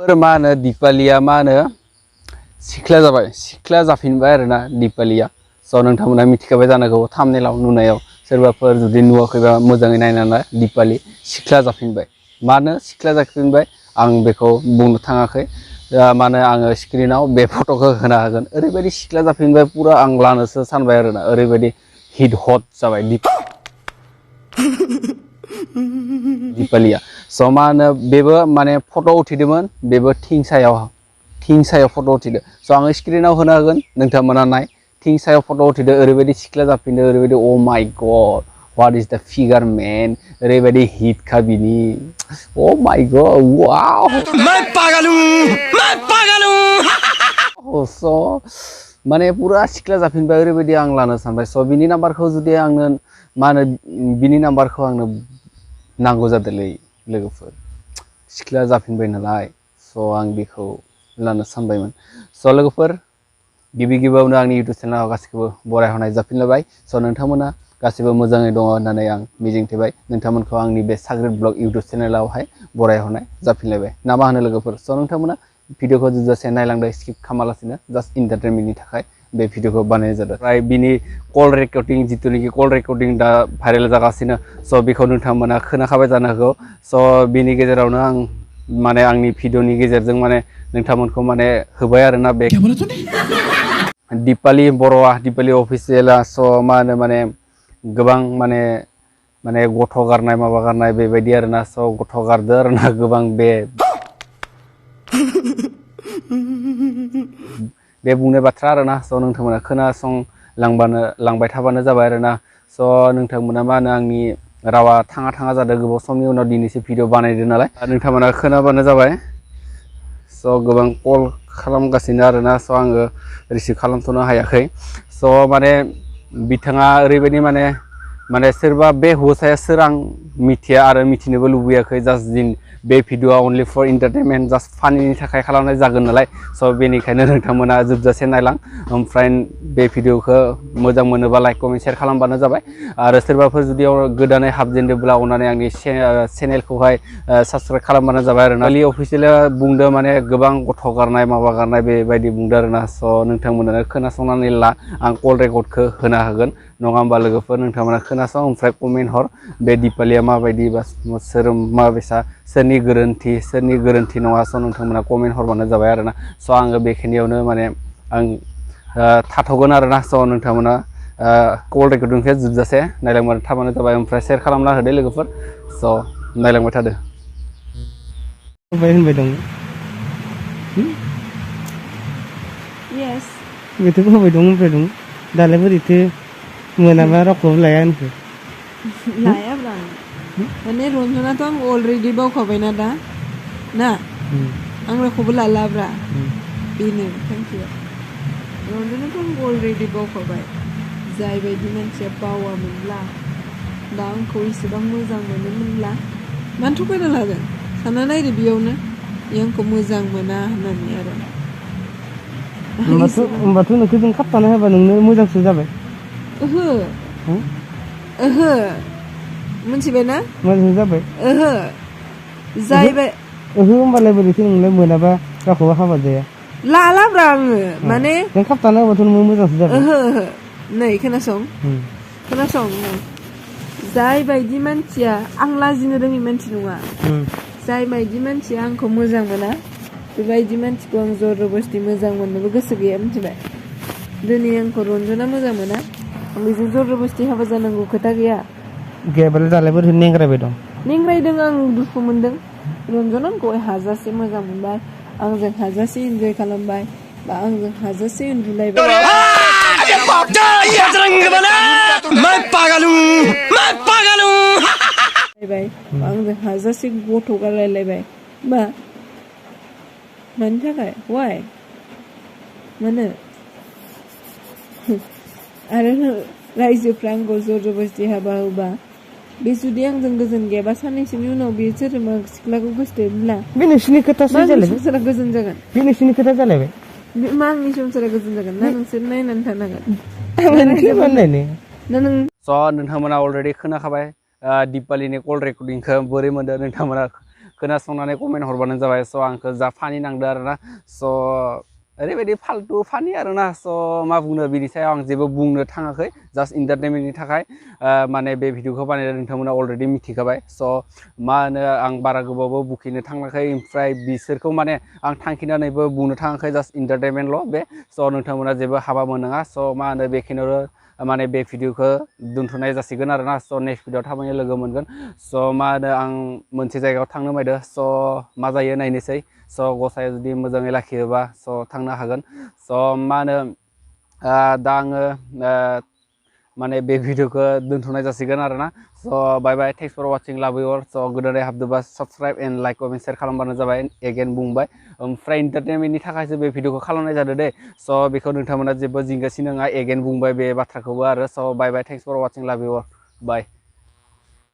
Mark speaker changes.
Speaker 1: मा होनो दिपालिया मा होनो सिख्ला जाबाय सिख्ला जाफिनबाय आरोना दिपालिया स' नोंथांमोना मिथिखाबाय जानांगौ थाम्बनेलाव नुनायाव सोरबाफोर जुदि नुवाखैबा मोजाङै नायनानै दिपालि सिख्ला जाफिनबाय मानो सिख्ला जाफिनबाय आं बेखौ बुंनो थाङाखै मानो आङो स्क्रिनाव बे फट'खौ होना होगोन ओरैबायदि सिख्ला जाफिनबाय पुरा आं लानोसो सानबाय आरोना ओरैबायदि हिट हट जाबाय दिपालिया स' मा होनो बेबो माने फट' उथिदोंमोन बेबो थिं सायाव फट' उथिदो स' आङो स्क्रिनाव होना होगोन नोंथांमोना नाय थिं सायाव फट' उथिदो ओरैबायदि सिख्ला जाफिनदो ओरैबायदि अ माय गड व्हाट इज द फिगार मैन ओरैबायदि हिट खा बिनि अ माय गड वाव मैं पागल हूं स' माने पुरा सिख्ला जाफिनबाय ओरैबायदि आं लानो सानबाय स' बिनि नाम्बारखौ जुदि आंनो मा होनो बिनि नाम्बारखौ आंनो नांगौ जादोंलै लोगोफोर सिख्ला जाफिनबाय नालाय स' आं बेखौ लानो सानबायमोन स' लोगोफोर गिबियावनो आंनि इउटुब चेनेलाव गासिखौबो बरायहरनाय जाफिनलायबाय स' नोंथांमोना गासिबो मोजाङै दङ होननानै आं मिजिंथिबाय नोंथांमोनखौ आंनि बे साग्रिट ब्लग इउटुब चेनेलावहाय बरायहरनाय जाफिनलायबाय ना मा होनो लोगोफोर स' नोंथांमोना भिडिअखौ जोबजासे नायलांदो स्किप खालामालासिनो जास्ट इन्टारटेनमेन्टनि थाखाय बे भिडिअखौ बानायनाय जादों ओमफ्राय बिनि कल रेकर्डिं जिथुनिखि कल रेकर्डिं दा भाइरेल जागासिनो स' बेखौ नोंथांमोना खोनाखाबाय जानो हागौ स' बिनि गेजेरावनो आं माने आंनि भिडिअनि गेजेरजों माने नोंथांमोनखौ माने होबाय आरोना बे दिपालि बर'आ दिपालि अफिसियेला स' मा होनो माने गोबां माने गथ' गारनाय माबा गारनाय बेबायदि आरोना स' गथ' गारदो आरोना गोबां बे बुंनाय बाथ्रा आरोना स' नोंथांमोना खोनासंलांबाय थाबानो जाबाय आरोना स' नोंथांमोना मा होनो आंनि रावा थाङा जादों गोबाव समनि उनाव दिनैसो भिडिअ बानायदों नालाय नोंथांमोना खोनाबानो जाबाय स' गोबां कल खालामगासिनो आरोना स' आङो रिसिभ खालामथ'नो हायाखै स' माने बिथाङा ओरैबायदि माने सोरबा बे हौवासाया सोर आं मिथिया आरो मिथिनोबो लुबैयाखै जास्ट दिन बे भिडिअआ अनलि फर इन्टारटेनमेन्ट जास्ट फानिनि थाखाय खालामनाय जागोन नालाय स' बेनिखायनो नोंथांमोना जोबजासे नायलां ओमफ्राय बे भिडिअखौ मोजां मोनोबा लाइक कमेन्ट शेयार खालामबानो जाबाय आरो सोरबाफोर जुदि गोदानै हाबजेनदोंब्ला अननानै आंनि चेनेलखौहाय साबस्क्राइब खालामबानो जाबाय आरोना खालि अफिसियेला बुंदों माने गोबां गथ' गारनाय माबा गारनाय बेबायदि बुंदों आरोना स' नोंथांमोना खोनासंनानै ला आं कल रेकर्डखौ होना होगोन नङा होमबा लोगोफोर नोंथांमोना खोनासं ओमफ्राय कमेन्ट हर बे दिपालिया माबायदि बा सोर माबायसा सोरनि गोरोन्थि नङा स' नोंथांमोना कमेन्ट हरबानो जाबाय आरोना स' आङो बेखिनियावनो माने आं थाथ'गोन आरोना स' नोंथांमोना कल रेकर्डिंखौ जोबजासे नायलांबाय थाबानो जाबाय ओमफ्राय शेयार खालामना होदो लोगोफोर स' नायलांबाय थादो होनबाय दं
Speaker 2: Yes.
Speaker 1: Gitu kok bedong bedong. Dalam itu mana mana kau layan tu.
Speaker 2: Layan bang. Karena ronjona tu ang already bawa kau benar dah. Nah. Ang kau bela labra. Ini, thank you. Ronjona tu ang already bawa kau baik. Zai baik di mana siapa bawa mula. Dah ang kau isi bang muzang mana mula. Mantu kau dah lagi. Sana naik di biawna. Yang kau muzang mana nani ada.
Speaker 1: Batu nak kita kapan apa nunggu muzang sudah baik.
Speaker 2: Mesti benar?
Speaker 1: Muzang sudah baik.
Speaker 2: Zai baik.
Speaker 1: Malah beri sini nunggu mana apa kau apa dia?
Speaker 2: Lala berang, mana?
Speaker 1: Yang kapan apa batu nunggu muzang sudah baik.
Speaker 2: Nih kena song. Zai baik di manusia, ang lazim orang manusia nunggu. Zai baik di manusia ang kau muzang mana? बेबायदि मानसिखौ आं जरबस्ति मोजां मोननोबो गोसो गैया मिथिबाय दिनै आंखौ रन्जना मोजां मोना आं बेजों जरबस्ति हाबा जानांगौ खोथा गैया
Speaker 1: गैयाबालाय दालाय बोरै नेंग्रायबाय दं
Speaker 2: नेंग्रायदों आं दुखु मोनदों रन्जना आंखौ हाजासे मोजां मोनबाय आंजों हाजासे इन्जय खालामबाय बा आंजों हाजासे उन्दुलायबाय आंजों हाजासे गथ' गारलायलायबाय मा मानि थाखाय why मानो आरो रायजोफ्रा आंखौ जरबस्ति हाबा होबा बे जुदि आंजों गोजोन गैयाबा साननैसोनि उनाव बे सोरबा सिख्लाखौ गोसोथोब्ला
Speaker 1: बे नोंसिनि खोथासो जालायबाय
Speaker 2: संसारा गोजोन जागोन
Speaker 1: बे नोंसिनि खोथा जालायबाय
Speaker 2: मा आंनि संसारा गोजोन जागोन ना नोंसोर नायनानै थानांगोन ना नों स' नोंथांमोना अलरेडि खोनाखाबाय दिपालिनि कल रेकर्डिंखौ बोरै मोनदों नोंथांमोना
Speaker 1: खोनासंनानै कमेन्ट हरबानो जाबाय स' आंखौ जा फानि नांदो आरोना स' ओरैबायदि फाल्तु फानि आरोना स' मा बुंनो बिनि सायाव आं जेबो बुंनो थाङाखै जास्ट इन्टारटेनमेन्टनि थाखाय माने बे भिडिअखौ बानायदों नोंथांमोना अलरेडि मिथिखाबाय स' मा होनो आं बारा गोबावबो बुखिनो थाङाखै ओमफ्राय बिसोरखौ माने आं थांखिनानैबो बुंनो थाङाखै जास्ट इन्टारटेनमेन्टल' बे स' नोंथांमोना जेबो हाबा मोननाङा स' मा होनो बेखिनियावनो माने बे भिडिअखौ दोनथ'नाय जासिगोन आरोना स' नेक्स्ट भिडिअ थाबैनो लोगो मोनगोन स' मा होनो आं मोनसे जायगायाव थांनो नायदों स' मा जायो नायनोसै स' गसाया जुदि मोजाङै लाखियोबा स' थांनो हागोन स' मा होनो दा आङो माने बे भिडिअखौ दोनथ'नाय जासिगोन आरोना स' बाय बाय थेंक्स फर वाचिं लाभ इउ अल स' गोदानै हाबदोंबा subscribe and like comment share खालामबानो जाबाय एगेन बुंबाय ओमफ्राय इन्टारटेनमेन्टनि थाखायसो बे भिडिअखौ खालामनाय जादों दे स' बेखौ नोंथांमोना जेबो जिंगासि नङा एगेन बुंबाय बे बाथ्राखौबो आरो स' बाय बाय थेंक्स फर वाचिं लाभ इउ अल बाय